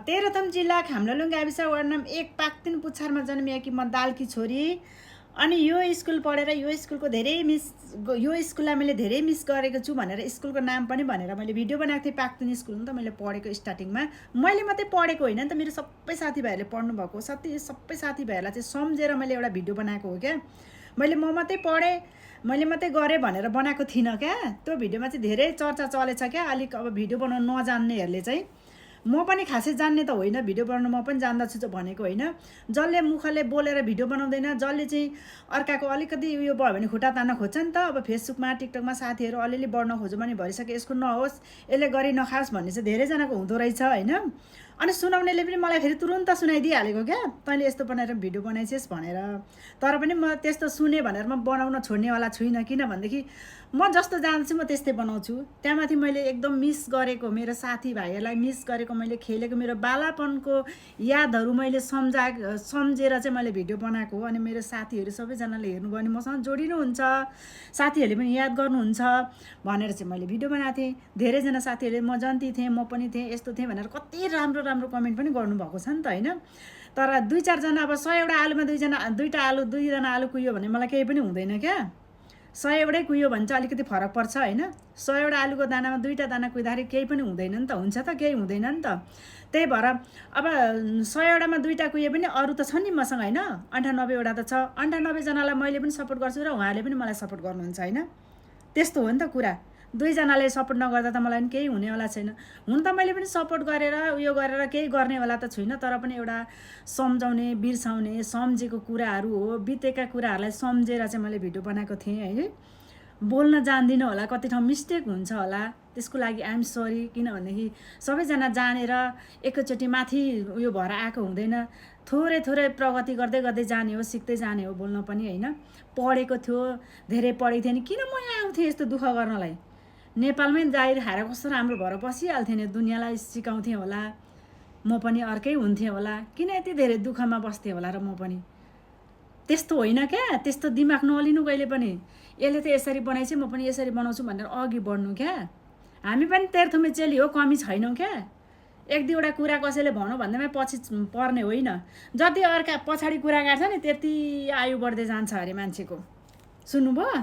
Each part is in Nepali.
तेह्रथुम जिल्ला खाम्लोलुङ गाविस वार्ड नम्बर 1 पाक्तिन पुच्छारमा जन्मिएकी म दालकी छोरी। अनि यो स्कुल पढेर यो स्कुलको धेरै यो स्कुललाई मैले धेरै मिस गरेको छु भनेर स्कुलको नाम पनि भनेर मैले भिडियो बनाएको थिएँ। पाक्तिन स्कुल नि त मैले पढेको स्टार्टिङमा मैले मात्रै पढेको होइन नि त, मेरो सबै साथीभाइहरूले पढ्नु भएको सबै साथीभाइहरूलाई चाहिँ सम्झेर मैले एउटा भिडियो बनाएको हो क्या। मैले म मात्रै पढेँ मैले मात्रै गरेँ भनेर बनाएको थिइनँ क्या। त्यो भिडियोमा चाहिँ धेरै चर्चा चलेछ क्या। अलिक अब भिडियो बनाउन नजान्नेहरूले चाहिँ, म पनि खासै जान्ने त होइन, भिडियो बनाउन म पनि जान्दछु भनेको होइन। जसले मुखले बोलेर भिडियो बनाउँदैन, जसले चाहिँ अर्काको अलिकति उयो भयो भने खुट्टा तान्न खोज्छ नि त। अब फेसबुकमा टिकटकमा साथीहरू अलिअलि बढ्न खोज्यो भने भइसक्यो, यसको नहोस् यसले गरी नखाओस् भन्ने चाहिँ धेरैजनाको हुँदो रहेछ होइन। अनि सुनाउनेले पनि मलाई फेरि तुरुन्त सुनाइदिइहालेको क्या, तैँले यस्तो बनाएर भिडियो बनाइछेस् भनेर। तर पनि म त्यस्तो सुने भनेर म बनाउन छोड्नेवाला छुइनँ, किनभनेदेखि म जस्तो जान्छु म त्यस्तै बनाउँछु। त्यहाँमाथि मैले एकदम मिस गरेको मेरो साथीभाइहरूलाई मिस गरेको, मैले खेलेको मेरो बालापनको यादहरू मैले सम्झेर चाहिँ मैले भिडियो बनाएको हो। अनि मेरो साथीहरू सबैजनाले हेर्नुभयो भने मसँग जोडिनुहुन्छ, साथीहरूले पनि याद गर्नुहुन्छ भनेर चाहिँ मैले भिडियो बनाएको थिएँ। धेरैजना साथीहरूले म जन्ती थिएँ, म पनि थिएँ, यस्तो थिएँ भनेर कति राम्रो राम्रो कमेन्ट पनि गर्नुभएको छ नि त होइन। तर 2-4 जना अब 100वटा आलुमा 2जना आलु कुहियो भने मलाई केही पनि हुँदैन क्या। 100वटै कुहियो भने चाहिँ अलिकति फरक पर्छ होइन। 100वटा आलुको दानामा 2टा दाना कुहिँदाखेरि केही पनि हुँदैन नि त, हुन्छ त केही हुँदैन नि त। त्यही भएर अब 100वटामा 2टा कुहिए पनि अरू त छ नि मसँग होइन, 98वटा त छ। 98जनालाई मैले पनि सपोर्ट गर्छु र उहाँले पनि मलाई सपोर्ट गर्नुहुन्छ होइन। त्यस्तो हो नि त कुरा। 2जनाले सपोर्ट नगर्दा त मलाई पनि केही हुनेवाला छैन। हुन त मैले पनि सपोर्ट गरेर उयो गरेर केही गर्नेवाला त छुइनँ, तर पनि एउटा सम्झाउने बिर्साउने सम्झेको कुराहरू हो, बितेका कुराहरूलाई सम्झेर चाहिँ मैले भिडियो बनाएको थिएँ है। बोल्न जान्दिनँ होला, कति ठाउँ मिस्टेक हुन्छ होला, त्यसको लागि आइएम सरी। किनभनेदेखि सबैजना जानेर एकैचोटि माथि उयो भएर आएको हुँदैन, थोरै थोरै प्रगति गर्दै गर्दै जाने हो, सिक्दै जाने हो बोल्न पनि होइन। पढेको थियो, धेरै पढेको थियो नि किन म यहाँ आउँथेँ यस्तो दुःख गर्नलाई। नेपालमै जाहिर खाएर कस्तो राम्रो भएर बसिहाल्थेँ नि, दुनियाँलाई सिकाउँथेँ होला, म पनि अर्कै हुन्थेँ होला, किन यति धेरै दुःखमा बस्थेँ होला र म पनि। त्यस्तो होइन क्या, त्यस्तो दिमाग नलिनु कहिले पनि। यसले त यसरी बनाइछ म पनि यसरी बनाउँछु भनेर अघि बढ्नु क्या। हामी पनि तेह्रथुमे चेली हो, कमी छैनौँ क्या। 1-2वटा कुरा कसैले भनौँ भन्दैमा पछि पर्ने होइन। जति अर्का पछाडि कुरा काट्छ नि त्यति आयु बढ्दै जान्छ अरे मान्छेको। सुन्नुभयो,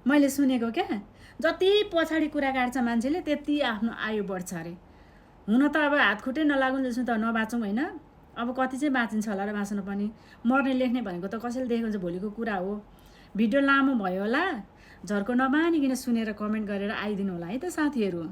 मैले सुनेको क्या। जति पछाडि कुरा काट्छ मान्छेले त्यति आफ्नो आयु बढ्छ अरे। हुन त अब हातखुट्टै नलागुन् जस्तो त नबाँचौँ होइन। अब कति चाहिँ बाँचिन्छ होला र बाँच्नु पनि। मर्ने लेख्ने भनेको त कसैले देखेको हुन्छ भोलिको कुरा हो। भिडियो लामो भयो होला, झर्को नमानिकन सुनेर कमेन्ट गरेर आइदिनु होला है त साथीहरू।